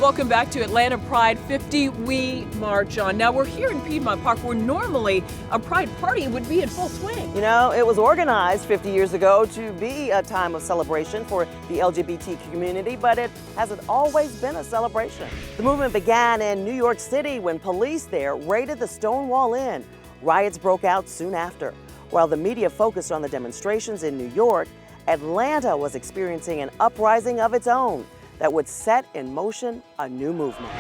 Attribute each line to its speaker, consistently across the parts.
Speaker 1: Welcome back to Atlanta Pride 50 We March On. Now we're here in Piedmont Park where normally a Pride party would be in full swing.
Speaker 2: You know, it was organized 50 years ago to be a time of celebration for the LGBTQ community, but it hasn't always been a celebration. The movement began in New York City when police there raided the Stonewall Inn. Riots broke out soon after. While the media focused on the demonstrations in New York, Atlanta was experiencing an uprising of its own that would set in motion a new movement.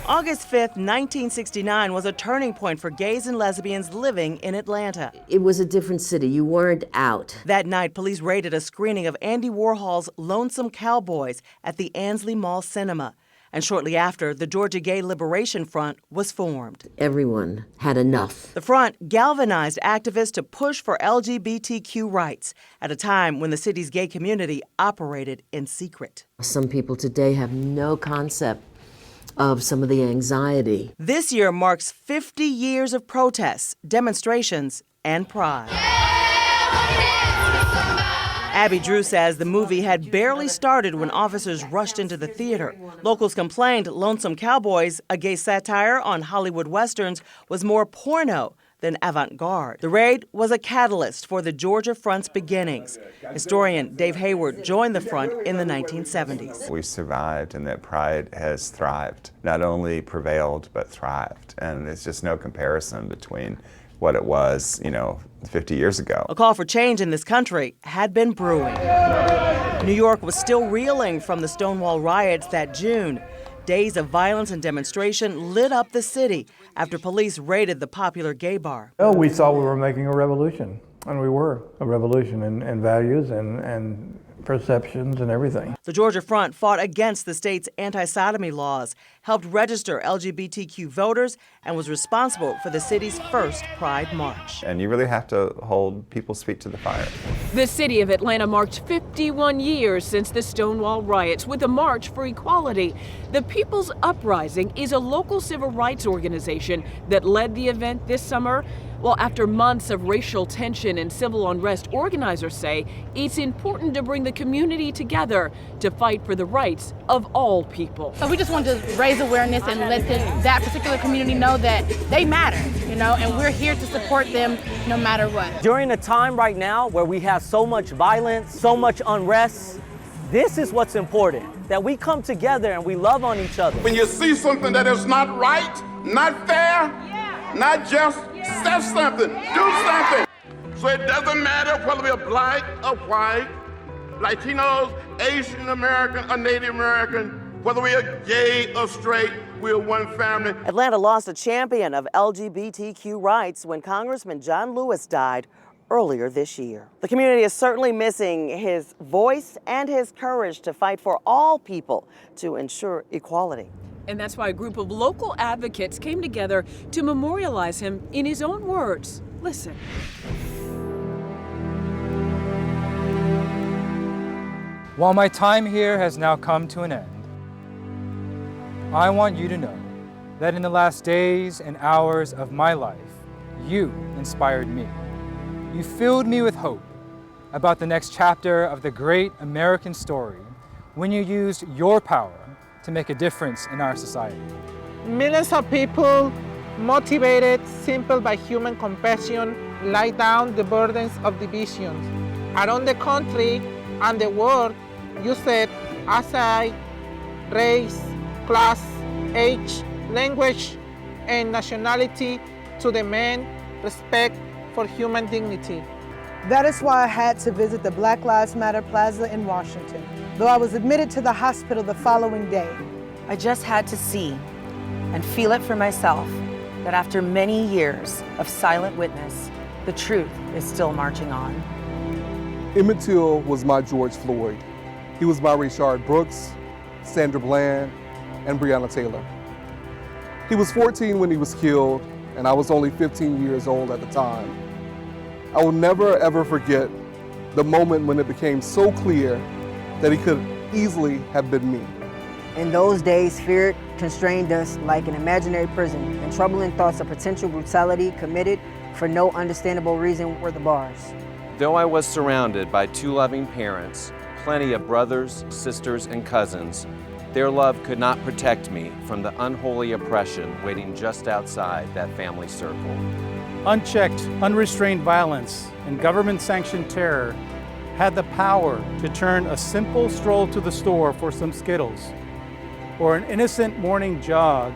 Speaker 2: August 5th, 1969 was a turning point for gays and lesbians living in Atlanta.
Speaker 3: It was a different city. You weren't out.
Speaker 2: That night, police raided a screening of Andy Warhol's Lonesome Cowboys at the Ansley Mall Cinema. And shortly after, the Georgia Gay Liberation Front was formed.
Speaker 3: Everyone had enough.
Speaker 2: The front galvanized activists to push for LGBTQ rights at a time when the city's gay community operated in secret.
Speaker 3: Some people today have no concept of some of the anxiety.
Speaker 2: This year marks 50 years of protests, demonstrations, and pride. Abby Drew says the movie had barely started when officers rushed into the theater. Locals complained Lonesome Cowboys, a gay satire on Hollywood westerns, was more porno than avant-garde. The raid was a catalyst for the Georgia Front's beginnings. Historian Dave Hayward joined the front in the 1970s.
Speaker 4: We survived, and that pride has thrived. Not only prevailed, but thrived. And it's just no comparison between what it was, 50 years ago.
Speaker 2: A call for change in this country had been brewing. New York was still reeling from the Stonewall riots that June. Days of violence and demonstration lit up the city after police raided the popular gay bar.
Speaker 5: Well, we thought we were making a revolution, and we were a revolution in values and perceptions and everything.
Speaker 2: The Georgia Front fought against the state's anti-sodomy laws, helped register LGBTQ voters, and was responsible for the city's first Pride March.
Speaker 4: And you really have to hold people's feet to the fire.
Speaker 1: The city of Atlanta marked 51 years since the Stonewall riots with a march for equality. The People's Uprising is a local civil rights organization that led the event this summer. Well, after months of racial tension and civil unrest, organizers say it's important to bring the community together to fight for the rights of all people.
Speaker 6: So we just want to raise awareness and let that particular community know that they matter, and we're here to support them no matter what.
Speaker 7: During a time right now where we have so much violence, so much unrest, this is what's important, that we come together and we love on each other.
Speaker 8: When you see something that is not right, not fair, not just, say something, do something. So it doesn't matter whether we're black or white, Latinos, Asian American or Native American, whether we are gay or straight, we're one family.
Speaker 2: Atlanta lost a champion of LGBTQ rights when Congressman John Lewis died earlier this year. The community is certainly missing his voice and his courage to fight for all people to ensure equality.
Speaker 1: And that's why a group of local advocates came together to memorialize him in his own words. Listen.
Speaker 9: While my time here has now come to an end, I want you to know that in the last days and hours of my life, you inspired me. You filled me with hope about the next chapter of the great American story when you used your power to make a difference in our society.
Speaker 10: Millions of people, motivated simply by human compassion, lay down the burdens of divisions. Around the country and the world, you said aside race, class, age, language, and nationality to demand respect for human dignity.
Speaker 11: That is why I had to visit the Black Lives Matter Plaza in Washington, though I was admitted to the hospital the following day.
Speaker 12: I just had to see and feel it for myself that after many years of silent witness, the truth is still marching on.
Speaker 13: Emmett Till was my George Floyd. He was my Rayshard Brooks, Sandra Bland, and Breonna Taylor. He was 14 when he was killed, and I was only 15 years old at the time. I will never ever forget the moment when it became so clear that he could easily have been me.
Speaker 14: In those days, fear constrained us like an imaginary prison, and troubling thoughts of potential brutality committed for no understandable reason were the bars.
Speaker 15: Though I was surrounded by two loving parents, plenty of brothers, sisters, and cousins, Their love could not protect me from the unholy oppression waiting just outside that family circle.
Speaker 16: Unchecked, unrestrained violence and government-sanctioned terror had the power to turn a simple stroll to the store for some Skittles or an innocent morning jog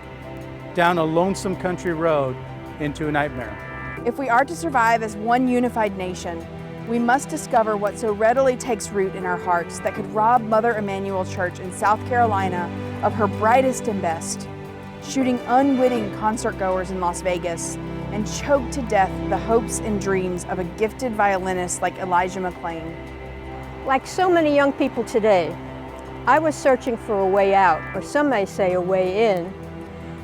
Speaker 16: down a lonesome country road into a nightmare.
Speaker 17: If we are to survive as one unified nation, we must discover what so readily takes root in our hearts that could rob Mother Emanuel Church in South Carolina of her brightest and best, shooting unwitting concert-goers in Las Vegas and choke to death the hopes and dreams of a gifted violinist like Elijah McClain.
Speaker 18: Like so many young people today, I was searching for a way out, or some may say a way in,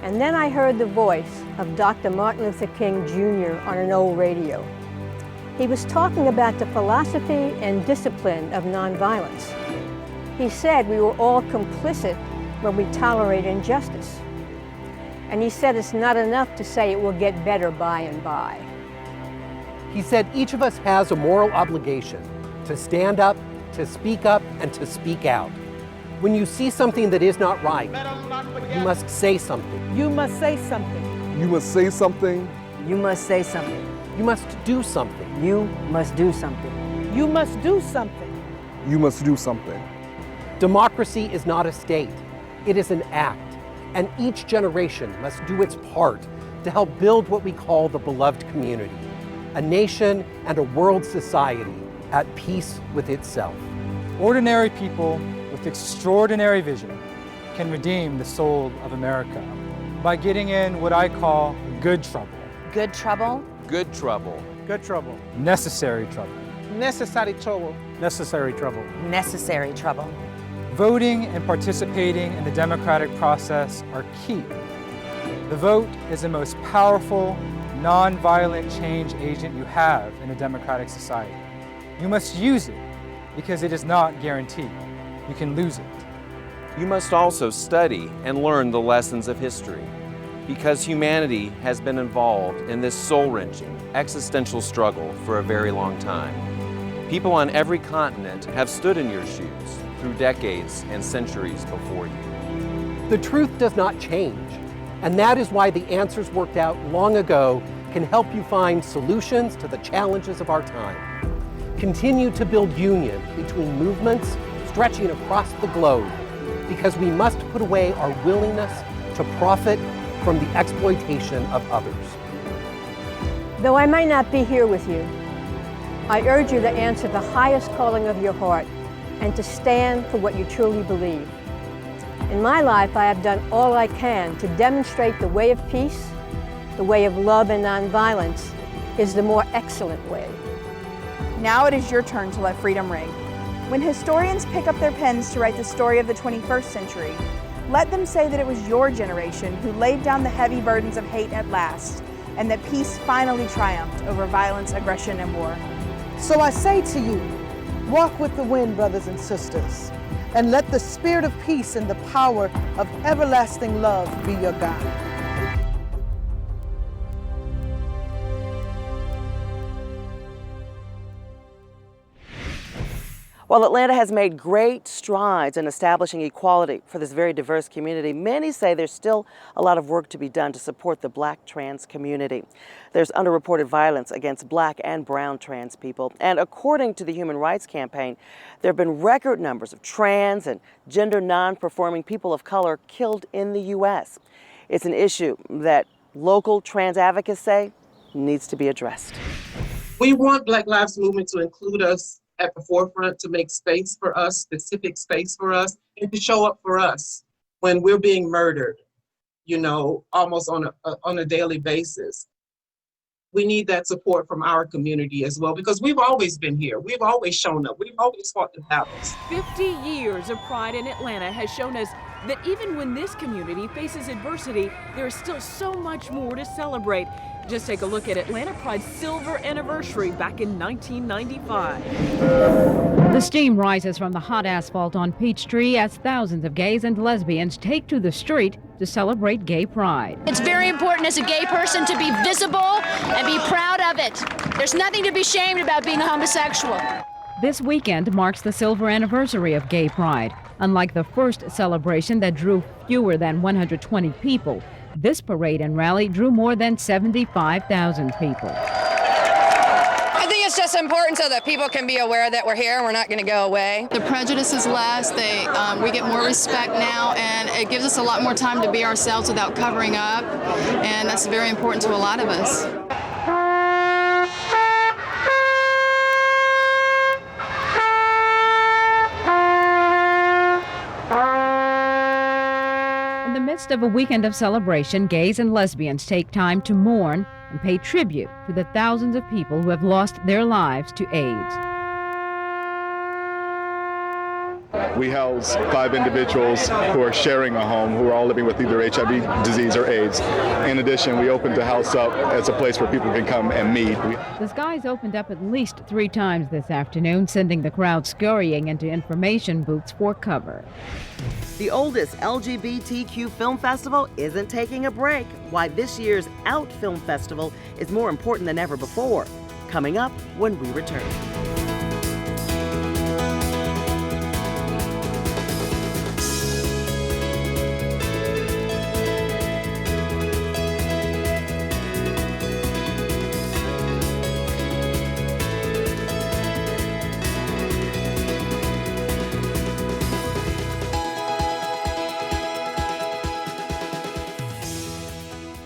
Speaker 18: and then I heard the voice of Dr. Martin Luther King Jr. on an old radio. He was talking about the philosophy and discipline of nonviolence. He said we were all complicit when we tolerate injustice. And he said it's not enough to say it will get better by and by.
Speaker 19: He said each of us has a moral obligation to stand up, to speak up, and to speak out. When you see something that is not right, you must say something.
Speaker 11: You must say something.
Speaker 13: You must say something.
Speaker 14: You must say something.
Speaker 19: You must do something.
Speaker 14: You must do something.
Speaker 11: You must do something.
Speaker 13: You must do something.
Speaker 19: Democracy is not a state. It is an act. And each generation must do its part to help build what we call the beloved community, a nation and a world society at peace with itself.
Speaker 9: Ordinary people with extraordinary vision can redeem the soul of America by getting in what I call good trouble.
Speaker 17: Good trouble?
Speaker 15: Good trouble.
Speaker 16: Good trouble.
Speaker 9: Necessary trouble.
Speaker 10: Necessary trouble.
Speaker 16: Necessary trouble.
Speaker 12: Necessary trouble.
Speaker 9: Voting and participating in the democratic process are key. The vote is the most powerful, non-violent change agent you have in a democratic society. You must use it because it is not guaranteed. You can lose it.
Speaker 15: You must also study and learn the lessons of history, because humanity has been involved in this soul-wrenching, existential struggle for a very long time. People on every continent have stood in your shoes through decades and centuries before you.
Speaker 19: The truth does not change, and that is why the answers worked out long ago can help you find solutions to the challenges of our time. Continue to build union between movements stretching across the globe, because we must put away our willingness to profit from the exploitation of others.
Speaker 18: Though I might not be here with you, I urge you to answer the highest calling of your heart and to stand for what you truly believe. In my life, I have done all I can to demonstrate the way of peace, the way of love and nonviolence is the more excellent way.
Speaker 17: Now it is your turn to let freedom ring. When historians pick up their pens to write the story of the 21st century, let them say that it was your generation who laid down the heavy burdens of hate at last, and that peace finally triumphed over violence, aggression, and war.
Speaker 11: So I say to you, walk with the wind, brothers and sisters, and let the spirit of peace and the power of everlasting love be your guide.
Speaker 2: While Atlanta has made great strides in establishing equality for this very diverse community, many say there's still a lot of work to be done to support the Black trans community. There's underreported violence against Black and brown trans people, and according to the Human Rights Campaign, there have been record numbers of trans and gender non-performing people of color killed in the U.S. It's an issue that local trans advocates say needs to be addressed.
Speaker 20: We want Black Lives Movement to include us at the forefront, to make space for us, specific space for us, and to show up for us when we're being murdered, you know, almost on a daily basis. We need that support from our community as well, because we've always been here. We've always shown up. We've always fought the battles.
Speaker 1: 50 years of Pride in Atlanta has shown us that even when this community faces adversity, there is still so much more to celebrate. Just take a look at Atlanta Pride's silver anniversary back in 1995.
Speaker 21: The steam rises from the hot asphalt on Peachtree as thousands of gays and lesbians take to the street to celebrate Gay Pride.
Speaker 22: It's very important as a gay person to be visible and be proud of it. There's nothing to be ashamed about being a homosexual.
Speaker 21: This weekend marks the silver anniversary of Gay Pride, Unlike the first celebration that drew fewer than 120 people, this parade and rally drew more than 75,000 people.
Speaker 3: I think it's just important so that people can be aware that we're here and we're not going to go away.
Speaker 5: The prejudice is less, we get more respect now, and it gives us a lot more time to be ourselves without covering up, and that's very important to a lot of us.
Speaker 21: In the midst of a weekend of celebration, gays and lesbians take time to mourn and pay tribute to the thousands of people who have lost their lives to AIDS.
Speaker 23: We house 5 individuals who are sharing a home, who are all living with either HIV disease or AIDS. In addition, we opened the house up as a place where people can come and meet.
Speaker 21: The skies opened up at least 3 times this afternoon, sending the crowd scurrying into information booths for cover.
Speaker 2: The oldest LGBTQ film festival isn't taking a break. Why this year's Out Film Festival is more important than ever before. Coming up when we return.